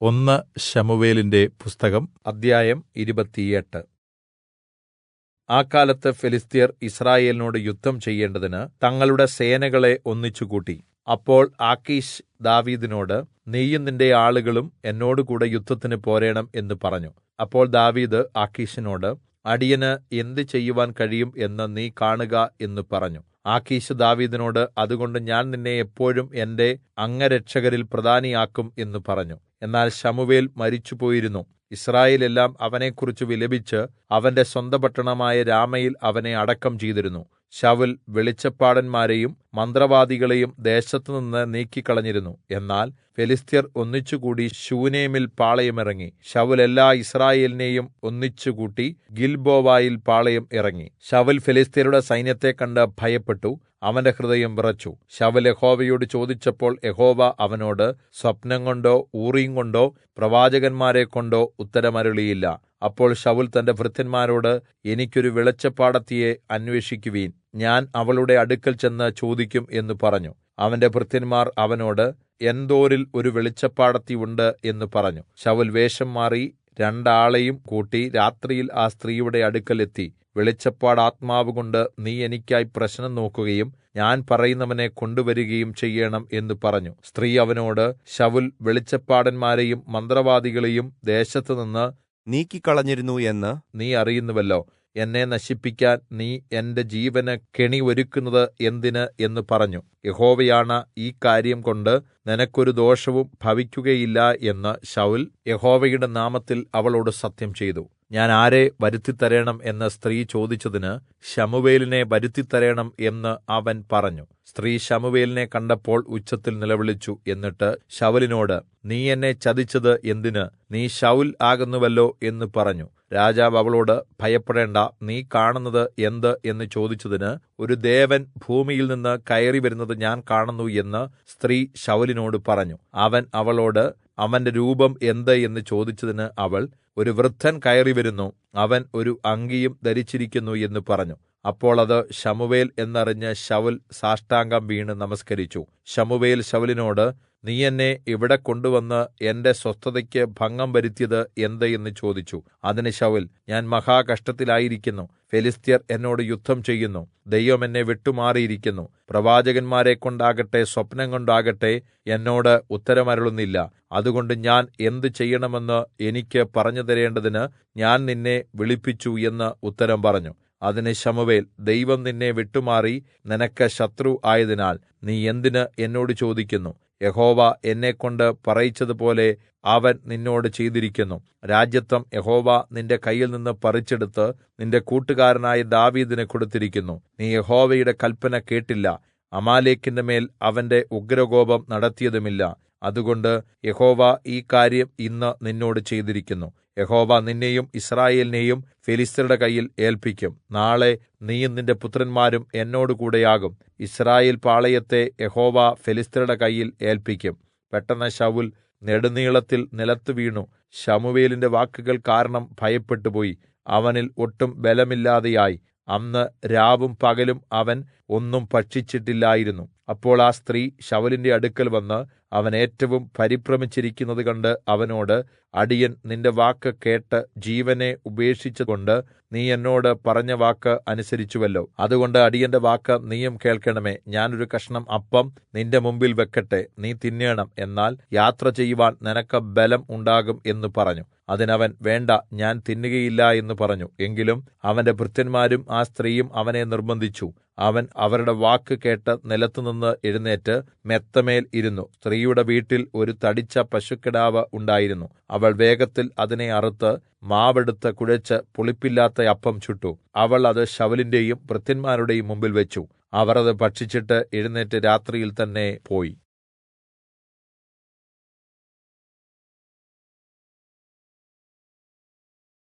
ഒന്ന് ശമൂവേലിന്റെ പുസ്തകം അദ്ധ്യായം 28. ആ കാലത്ത് ഫെലിസ്ത്യർ യിസ്രായേലിനോട് യുദ്ധം ചെയ്യേണ്ടതിന് തങ്ങളുടെ സേനകളെ ഒന്നിച്ചുകൂട്ടി. അപ്പോൾ ആഖീശ് ദാവീദിനോട്, നീയും നിന്റെ ആളുകളും എന്നോടുകൂടെ യുദ്ധത്തിന് പോരേണം എന്ന് പറഞ്ഞു. അപ്പോൾ ദാവീദ് ആഖീശിനോട്, അടിയന് എന്ത് ചെയ്യുവാൻ കഴിയും എന്ന് നീ കാണുക എന്ന് പറഞ്ഞു. ആഖീശ് ദാവീദിനോട്, അതുകൊണ്ട് ഞാൻ നിന്നെ എപ്പോഴും എന്റെ അംഗരക്ഷകരിൽ പ്രധാനിയാക്കും എന്ന് പറഞ്ഞു. എന്നാൽ ശമൂവേൽ മരിച്ചുപോയിരുന്നു. യിസ്രായേൽ എല്ലാം അവനെക്കുറിച്ച് വിലപിച്ച് അവന്റെ സ്വന്തപട്ടണമായ രാമയിൽ അവനെ അടക്കം ചെയ്തിരുന്നു. ശൌൽ വെളിച്ചപ്പാടന്മാരെയും മന്ത്രവാദികളെയും ദേശത്തുനിന്ന് നീക്കിക്കളഞ്ഞിരുന്നു. എന്നാൽ ഫെലിസ്ത്യർ ഒന്നിച്ചുകൂടി ശൂനേമിൽ പാളയമിറങ്ങി. ശൌൽ എല്ലാ യിസ്രായേലിനെയും ഒന്നിച്ചുകൂട്ടി ഗിൽബോവയിൽ പാളയം ഇറങ്ങി. ശൌൽ ഫെലിസ്ത്യരുടെ സൈന്യത്തെ കണ്ട് ഭയപ്പെട്ടു. അവന്റെ ഹൃദയം വിറച്ചു. ശൌൽ യഹോവയോട് ചോദിച്ചപ്പോൾ യഹോവ അവനോട് സ്വപ്നംകൊണ്ടോ ഊറീംകൊണ്ടോ പ്രവാചകന്മാരെക്കൊണ്ടോ ഉത്തരമരുളിയില്ല. അപ്പോൾ ശൌൽ തന്റെ ഭൃത്യന്മാരോട്, എനിക്കൊരു വെളിച്ചപ്പാടത്തിയെ അന്വേഷിക്കുവിൻ, ഞാൻ അവളുടെ അടുക്കൽ ചെന്ന് ചോദിക്കും എന്ന് പറഞ്ഞു. അവന്റെ ഭൃത്യന്മാർ അവനോട്, എൻദോരിൽ ഒരു വെളിച്ചപ്പാടത്തി ഉണ്ട് എന്ന് പറഞ്ഞു. ശൌൽ വേഷം മാറി രണ്ടാളെയും കൂട്ടി രാത്രിയിൽ ആ സ്ത്രീയുടെ അടുക്കൽ എത്തി. വെളിച്ചപ്പാട് ആത്മാവുകൊണ്ട് നീ എനിക്കായി പ്രശ്നം നോക്കുകയും ഞാൻ പറയുന്നവനെ കൊണ്ടുവരികയും ചെയ്യേണം എന്ന് പറഞ്ഞു. സ്ത്രീ അവനോട്, ശൌൽ വെളിച്ചപ്പാടന്മാരെയും മന്ത്രവാദികളെയും ദേശത്തുനിന്ന് നീക്കിക്കളഞ്ഞിരുന്നു എന്ന് നീ അറിയുന്നുവല്ലോ. എന്നെ നശിപ്പിക്കാൻ നീ എന്റെ ജീവന് കെണി ഒരുക്കുന്നത് എന്തിന് എന്ന് പറഞ്ഞു. യഹോവയാണ ഈ കാര്യം കൊണ്ട് നിനക്കൊരു ദോഷവും ഭവിക്കുകയില്ല എന്ന് ശൌൽ യഹോവയുടെ നാമത്തിൽ അവളോട് സത്യം ചെയ്തു. ഞാൻ ആരെ വരുത്തിത്തരേണം എന്ന് സ്ത്രീ ചോദിച്ചതിന്, ശമൂവേലിനെ വരുത്തിത്തരേണം എന്ന് അവൻ പറഞ്ഞു. സ്ത്രീ ശമൂവേലിനെ കണ്ടപ്പോൾ ഉച്ചത്തിൽ നിലവിളിച്ചു. എന്നിട്ട് ശൌലിനോട്, നീ എന്നെ ചതിച്ചത് എന്തിന്? നീ ശൌൽ ആകുന്നുവല്ലോ എന്ന് പറഞ്ഞു. രാജാവ് അവളോട്, ഭയപ്പെടേണ്ട, നീ കാണുന്നത് എന്ത് എന്ന് ചോദിച്ചതിന്, ഒരു ദേവൻ ഭൂമിയിൽ നിന്ന് കയറി വരുന്നത് ഞാൻ കാണുന്നു എന്ന് സ്ത്രീ ശൌലിനോട് പറഞ്ഞു. അവൻ അവളോട്, അവന്റെ രൂപം എന്ത് എന്ന് ചോദിച്ചതിന് അവൾ, ഒരു വൃദ്ധൻ കയറി വരുന്നു, അവൻ ഒരു അങ്കിയും ധരിച്ചിരിക്കുന്നു എന്ന് പറഞ്ഞു. അപ്പോൾ അത് ശമൂവേൽ എന്നറിഞ്ഞ് ശൌൽ സാഷ്ടാംഗം വീണ് നമസ്കരിച്ചു. ശമൂവേൽ ശൌലിനോട്, നീ എന്നെ ഇവിടെ കൊണ്ടുവന്ന് എന്റെ സ്വസ്ഥതയ്ക്ക് ഭംഗം വരുത്തിയത് എന്ത് എന്ന് ചോദിച്ചു. അതിന് ശൌൽ, ഞാൻ മഹാകഷ്ടത്തിലായിരിക്കുന്നു. ഫെലിസ്ത്യർ എന്നോട് യുദ്ധം ചെയ്യുന്നു. ദൈവം എന്നെ വിട്ടുമാറിയിരിക്കുന്നു. പ്രവാചകന്മാരെ കൊണ്ടാകട്ടെ സ്വപ്നം കൊണ്ടാകട്ടെ എന്നോട് ഉത്തരമരുളുന്നില്ല. അതുകൊണ്ട് ഞാൻ എന്ത് ചെയ്യണമെന്ന് എനിക്ക് പറഞ്ഞു തരേണ്ടതിന് ഞാൻ നിന്നെ വിളിപ്പിച്ചു എന്ന് ഉത്തരം പറഞ്ഞു. അതിന് ശമൂവേൽ, ദൈവം നിന്നെ വിട്ടുമാറി നിനക്ക് ശത്രു ആയതിനാൽ നീ എന്തിന് എന്നോട് ചോദിക്കുന്നു? യഹോവ എന്നെക്കൊണ്ട് പറയിച്ചതുപോലെ അവൻ നിന്നോട് ചെയ്തിരിക്കുന്നു. രാജത്വം യഹോവ നിന്റെ കയ്യിൽ നിന്ന് പറിച്ചെടുത്ത് നിന്റെ കൂട്ടുകാരനായ ദാവീദിന് കൊടുത്തിരിക്കുന്നു. നീ യഹോവയുടെ കല്പന കേട്ടില്ല, അമാലേക്കിന്റെ മേൽ അവന്റെ ഉഗ്രകോപം നടത്തിയതുമില്ല. അതുകൊണ്ട് യഹോവ ഈ കാര്യം ഇന്ന് നിന്നോട് ചെയ്തിരിക്കുന്നു. യഹോവ നിന്നെയും യിസ്രായേലിനെയും ഫെലിസ്ത്യരുടെ കയ്യിൽ ഏല്പിക്കും. നാളെ നീയും നിന്റെ പുത്രന്മാരും എന്നോടുകൂടെയാകും. യിസ്രായേൽ പാളയത്തെ യഹോവ ഫെലിസ്ത്യരുടെ കയ്യിൽ ഏല്പിക്കും. പെട്ടെന്ന് ശൌൽ നെടുനീളത്തിൽ നിലത്ത് വീണു. ശമൂവേലിന്റെ വാക്കുകൾ കാരണം ഭയപ്പെട്ടുപോയി. അവനിൽ ഒട്ടും ബലമില്ലാതെയായി. അന്ന് രാവും പകലും അവൻ ഒന്നും ഭക്ഷിച്ചിട്ടില്ലായിരുന്നു. അപ്പോൾ ആ സ്ത്രീ ശൌലിന്റെ അടുക്കൽ വന്ന് അവൻ ഏറ്റവും പരിഭ്രമിച്ചിരിക്കുന്നത് കണ്ട് അവനോട്, അടിയൻ നിന്റെ വാക്ക് കേട്ട് ജീവനെ ഉപേക്ഷിച്ചുകൊണ്ട് നീ എന്നോട് പറഞ്ഞ വാക്ക് അനുസരിച്ചുവല്ലോ. അതുകൊണ്ട് അടിയന്റെ വാക്ക് നീയും കേൾക്കണമേ. ഞാനൊരു കഷ്ണം അപ്പം നിന്റെ മുമ്പിൽ വെക്കട്ടെ, നീ തിന്നേണം. എന്നാൽ യാത്ര ചെയ്യുവാൻ നിനക്ക് ബലം ഉണ്ടാകും എന്ന് പറഞ്ഞു. അതിനവൻ, വേണ്ട, ഞാൻ തിന്നുകയില്ല എന്ന് പറഞ്ഞു. എങ്കിലും അവന്റെ ഭൃത്യന്മാരും ആ സ്ത്രീയും അവനെ നിർബന്ധിച്ചു. അവൻ അവരുടെ വാക്ക് കേട്ട് നിലത്തുനിന്ന് എഴുന്നേറ്റ് മെത്തമേൽ ഇരുന്നു. സ്ത്രീയുടെ വീട്ടിൽ ഒരു തടിച്ച പശുക്കിടാവ് ഉണ്ടായിരുന്നു. അവൾ വേഗത്തിൽ അതിനെ അറുത്ത് മാവെടുത്ത് കുഴച്ച് പുളിപ്പില്ലാത്ത അപ്പം ചുട്ടു. അവൾ അത് ശൌലിന്റെയും ഭൃത്യന്മാരുടെയും മുമ്പിൽ വെച്ചു. അവർ അത് ഭക്ഷിച്ചിട്ട് എഴുന്നേറ്റ് രാത്രിയിൽ തന്നെ പോയി.